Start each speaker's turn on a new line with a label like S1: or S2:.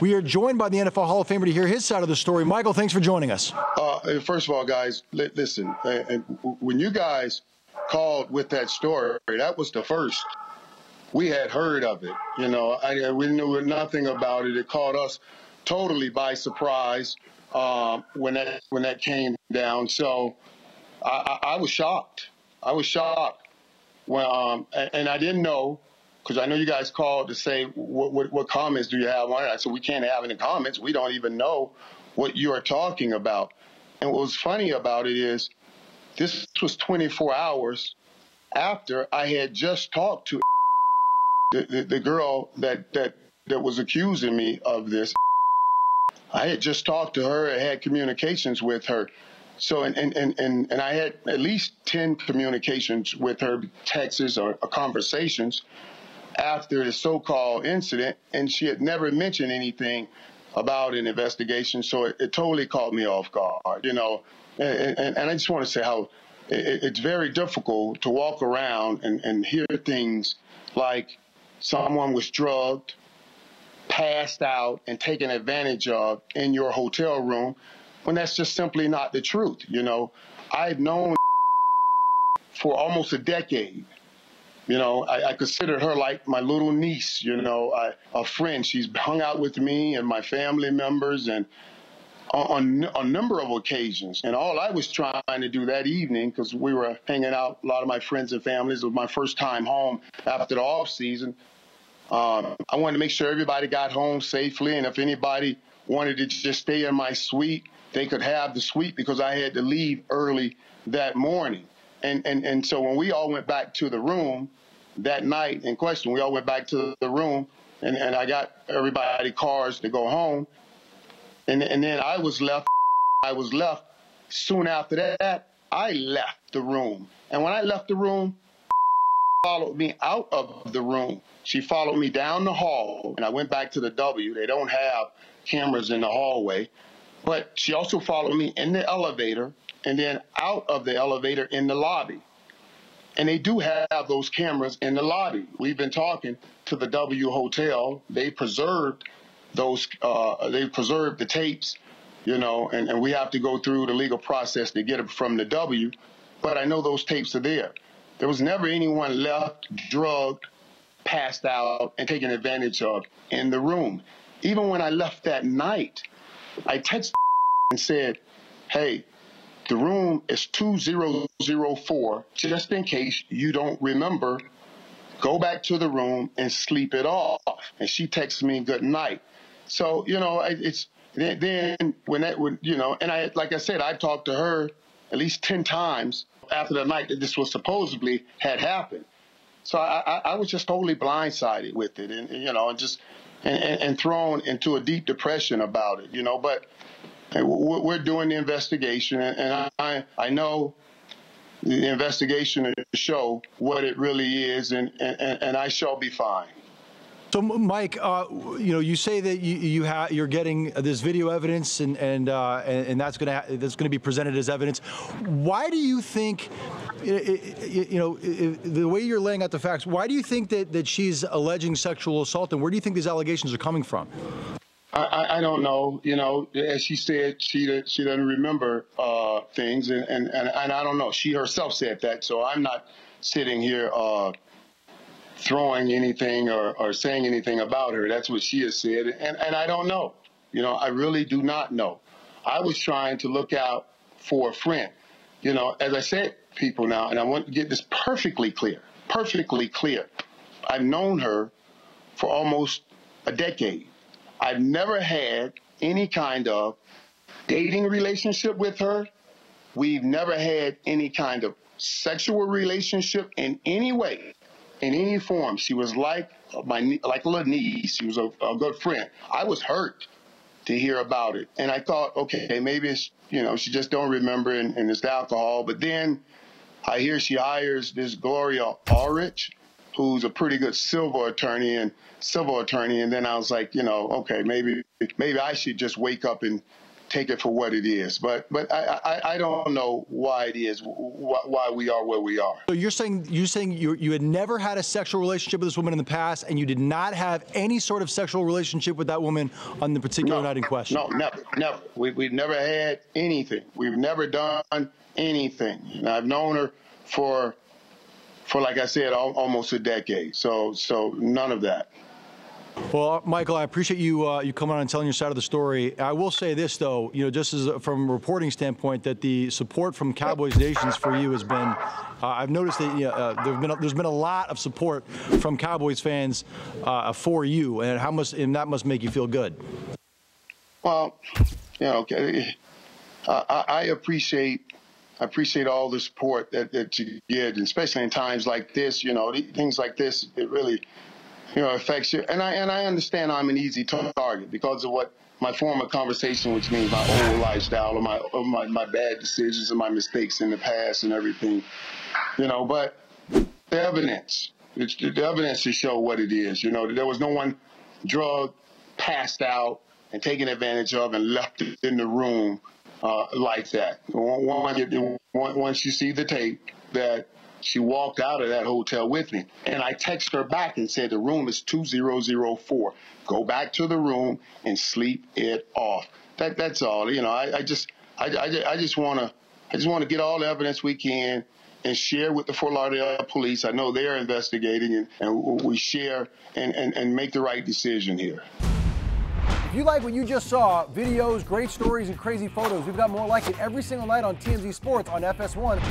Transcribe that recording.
S1: We are joined by the NFL Hall of Famer to hear his side of the story. Michael, thanks for joining us.
S2: First of all, guys, listen, when you guys called with that story, that was the first we had heard of it. You know, we knew nothing about it. It caught us totally by surprise when that came down. So I was shocked. I was shocked when, and I didn't know, because I know you guys called to say what comments do you have on it. I said we can't have any comments. We don't even know what you are talking about. And what was funny about it is this was 24 hours after I had just talked to the girl that was accusing me of this. I had just talked to her. I had communications with her. So, and I had at least 10 communications with her, texts or conversations after the so-called incident, and she had never mentioned anything about an investigation. So it totally caught me off guard, you know. And I just want to say how it's very difficult to walk around and hear things like someone was drugged, passed out, and taken advantage of in your hotel room, when that's just simply not the truth. You know, I've known for almost a decade. You know, I consider her like my little niece, you know, a friend. She's hung out with me and my family members and on a number of occasions. And all I was trying to do that evening, because we were hanging out, a lot of my friends and families, it was my first time home after the off season. I wanted to make sure everybody got home safely, and if anybody wanted to just stay in my suite, they could have the suite, because I had to leave early that morning. And so when we all went back to the room that night in question, we all went back to the room, and I got everybody cars to go home. And then I was left. Soon after that, I left the room. And when I left the room, followed me out of the room. She followed me down the hall, and I went back to the W. They don't have cameras in the hallway. But she also followed me in the elevator and then out of the elevator in the lobby. And they do have those cameras in the lobby. We've been talking to the W Hotel. They preserved those, they preserved the tapes, you know, and we have to go through the legal process to get it from the W. But I know those tapes are there. There was never anyone left, drugged, passed out, and taken advantage of in the room. Even when I left that night, I texted and said, hey, the room is 2004. Just in case you don't remember, go back to the room and sleep it off. And she texted me good night. So, you know, it's then when you know, and I, like I said, I talked to her at least 10 times after the night that this was supposedly had happened. So I was just totally blindsided with it, and you know, and thrown into a deep depression about it, you know. But we're doing the investigation, and I know the investigation to show what it really is, and I shall be fine.
S1: So, Mike, you know, you say that you're getting this video evidence, and that's going to be presented as evidence. Why do you think, you know, the way you're laying out the facts, why do you think that she's alleging sexual assault, and where do you think these allegations are coming from?
S2: I don't know. You know, as she said, she doesn't remember things, and I don't know. She herself said that, so I'm not sitting here throwing anything or saying anything about her. That's what she has said, and I don't know. You know, I really do not know. I was trying to look out for a friend. You know, as I said, people now, and I want to get this perfectly clear, I've known her for almost a decade. I've never had any kind of dating relationship with her. We've never had any kind of sexual relationship in any way, in any form. She was like a little niece. She was a good friend. I was hurt to hear about it, and I thought, okay, maybe it's, you know, she just don't remember, and it's the alcohol. But then I hear she hires this Gloria Ulrich, who's a pretty good civil attorney, and then I was like, you know, okay, maybe I should just wake up and take it for what it is. But I don't know why it is, why we are where we are.
S1: So you're saying you had never had a sexual relationship with this woman in the past, and you did not have any sort of sexual relationship with that woman on the particular night in question?
S2: No, never. We've never had anything. We've never done anything. And I've known her for like I said, almost a decade. So none of that.
S1: Well, Michael, I appreciate you coming on and telling your side of the story. I will say this, though, just as from a reporting standpoint, that the support from Cowboys Nations for you has been. I've noticed that there's been a lot of support from Cowboys fans for you, and that must make you feel good.
S2: Well, I appreciate all the support that you get, especially in times like this. Things like this, it really affects you. And I understand I'm an easy target because of what my former conversation with me, my old lifestyle, or my bad decisions and my mistakes in the past and everything. But the evidence to show what it is. There was no one drugged, passed out, and taken advantage of and left in the room like that. Once you see the tape that she walked out of that hotel with me, and I text her back and said the room is 2004. Go back to the room and sleep it off. That's all. I just want to get all the evidence we can and share with the Fort Lauderdale police. I know they're investigating, and we share and make the right decision here.
S3: If you like what you just saw, videos, great stories, and crazy photos, we've got more like it every single night on TMZ Sports on FS1.